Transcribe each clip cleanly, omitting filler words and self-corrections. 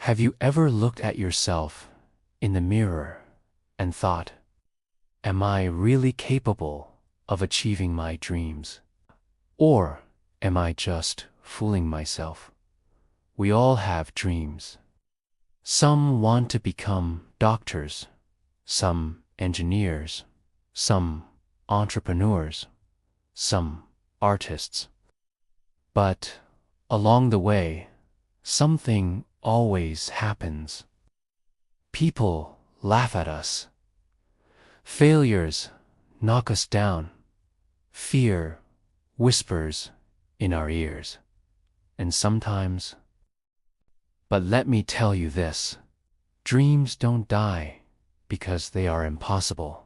Have you ever looked at yourself in the mirror and thought, am I really capable of achieving my dreams? Or am I just fooling myself? We all have dreams. Some want to become doctors, some engineers, some entrepreneurs, some artists. But along the way, something always happens. People laugh at us. Failures knock us down. Fear whispers in our ears. And sometimes, but let me tell you this, dreams don't die because they are impossible.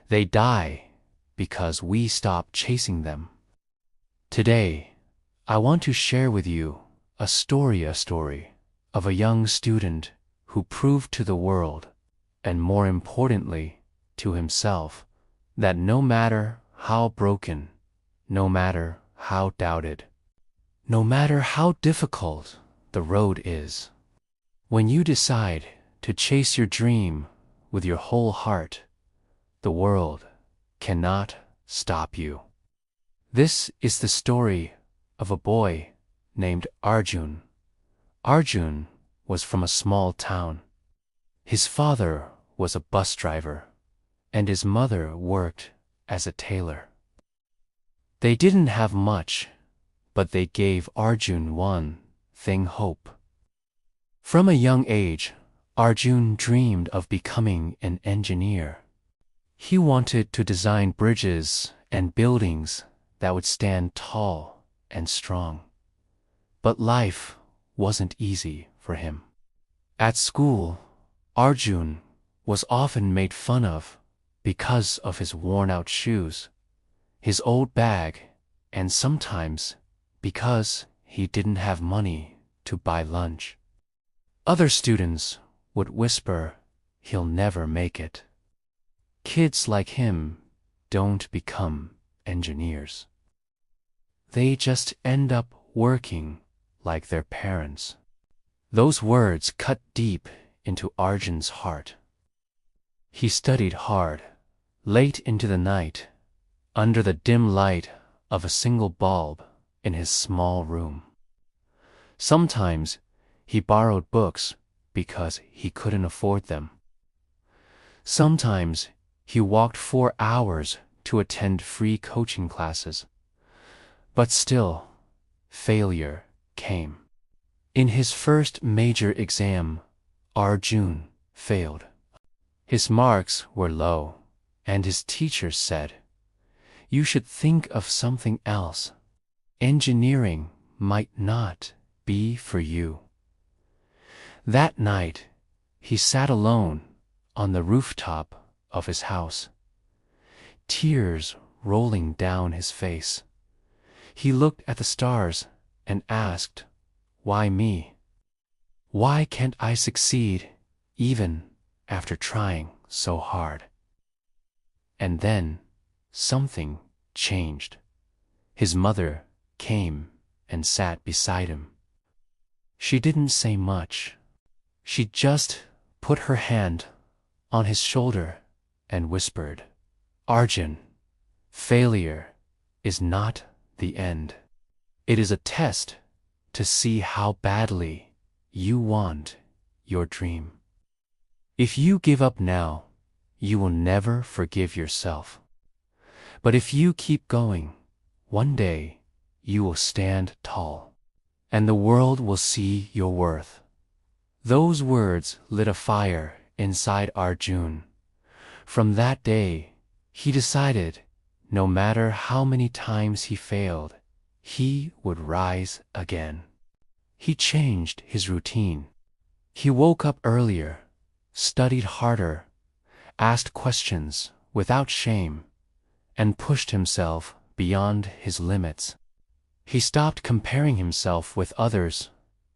They die because we stop chasing them. Today, I want to share with you a story of a young student who proved to the world, and more importantly, to himself, that no matter how broken, no matter how doubted, no matter how difficult the road is, when you decide to chase your dream with your whole heart, the world cannot stop you. This is the story of a boy named Arjun. Arjun was from a small town. His father was a bus driver, and his mother worked as a tailor. They didn't have much, but they gave Arjun one thing: hope. From a young age, Arjun dreamed of becoming an engineer. He wanted to design bridges and buildings that would stand tall and strong. But life wasn't easy for him. At school, Arjun was often made fun of because of his worn-out shoes, his old bag, and sometimes because he didn't have money to buy lunch. Other students would whisper, "He'll never make it. Kids like him don't become engineers. They just end up working like their parents." Those words cut deep into Arjun's heart. He studied hard, late into the night, under the dim light of a single bulb in his small room. Sometimes he borrowed books because he couldn't afford them. Sometimes he walked 4 hours to attend free coaching classes. But still, failure came. In his first major exam, Arjun failed. His marks were low, and his teacher said, "You should think of something else. Engineering might not be for you." That night, he sat alone on the rooftop of his house, tears rolling down his face. He looked at the stars and asked, "Why me? Why can't I succeed even after trying so hard?" And then something changed. His mother came and sat beside him. She didn't say much. She just put her hand on his shoulder and whispered, "Arjun, failure is not the end. It is a test to see how badly you want your dream. If you give up now, you will never forgive yourself. But if you keep going, one day you will stand tall, and the world will see your worth." Those words lit a fire inside Arjun. From that day, he decided, no matter how many times he failed, he would rise again. He changed his routine. He woke up earlier, studied harder, asked questions without shame, and pushed himself beyond his limits. He stopped comparing himself with others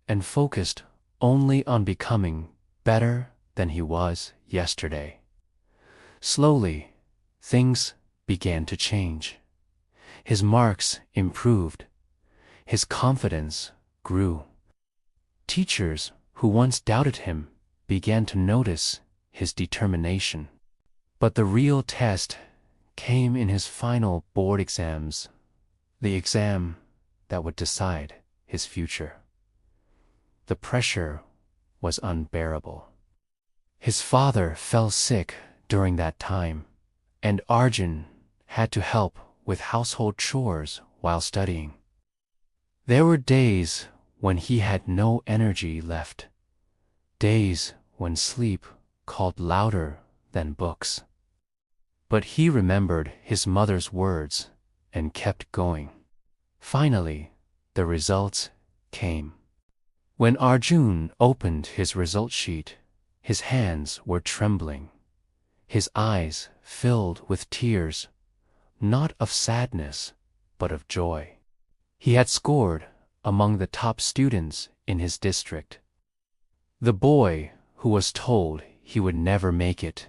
and focused only on becoming better than he was yesterday. Slowly, things began to change. His marks improved. His confidence grew. Teachers who once doubted him began to notice his determination. But the real test came in his final board exams, the exam that would decide his future. The pressure was unbearable. His father fell sick during that time, and Arjun had to help with household chores while studying. There were days when he had no energy left, days when sleep called louder than books. But he remembered his mother's words and kept going. Finally, the results came. When Arjun opened his result sheet, his hands were trembling. His eyes filled with tears, not of sadness, but of joy. He had scored among the top students in his district. The boy who was told he would never make it.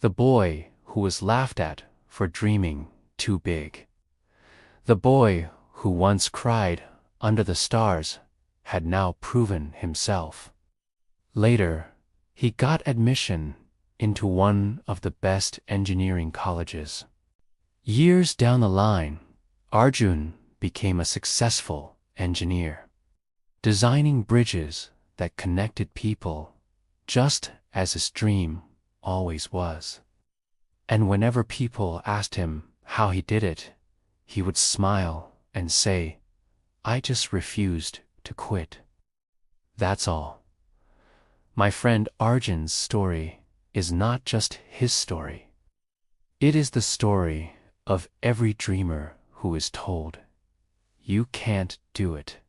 The boy who was laughed at for dreaming too big. The boy who once cried under the stars had now proven himself. Later, he got admission into one of the best engineering colleges. Years down the line, Arjun became a successful engineer, designing bridges that connected people, just as his dream always was. And whenever people asked him how he did it, he would smile and say, "I just refused to quit." That's all. My friend Arjun's story is not just his story. It is the story of every dreamer who is told, "You can't do it."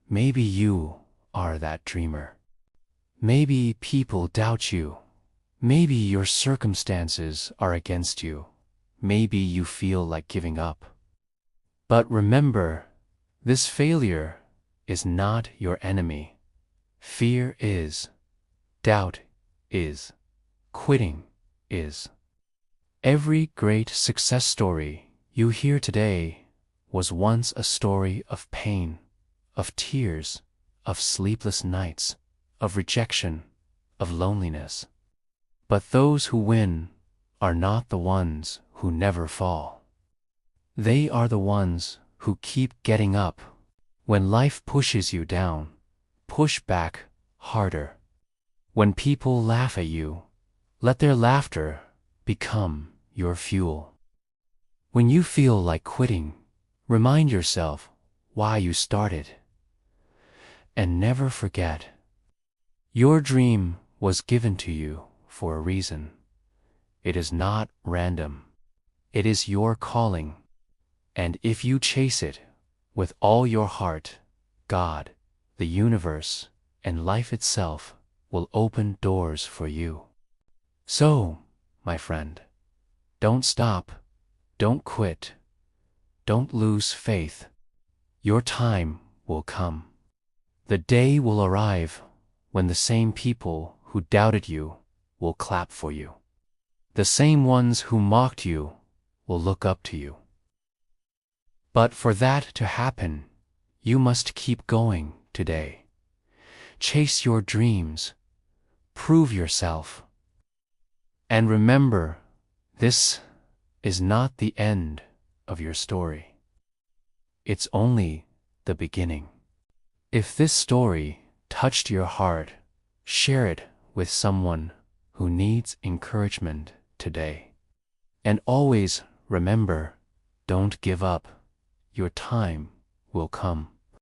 Maybe you are that dreamer. Maybe people doubt you. Maybe your circumstances are against you. Maybe you feel like giving up. But remember, this failure is not your enemy. Fear is. Doubt is. Quitting is. Every great success story you hear today was once a story of pain, of tears, of sleepless nights, of rejection, of loneliness. But those who win are not the ones who never fall. They are the ones who keep getting up. When life pushes you down, push back harder. When people laugh at you, let their laughter become your fuel. When you feel like quitting, remind yourself why you started. And never forget, your dream was given to you for a reason. It is not random. It is your calling. And if you chase it with all your heart, God, the universe, and life itself will open doors for you. So, my friend, don't stop, don't quit, don't lose faith. Your time will come. The day will arrive when the same people who doubted you will clap for you. The same ones who mocked you will look up to you. But for that to happen, you must keep going today. Chase your dreams. Prove yourself. And remember, this is not the end of your story. It's only the beginning. If this story touched your heart, share it with someone who needs encouragement today. And always remember, don't give up. Your time will come.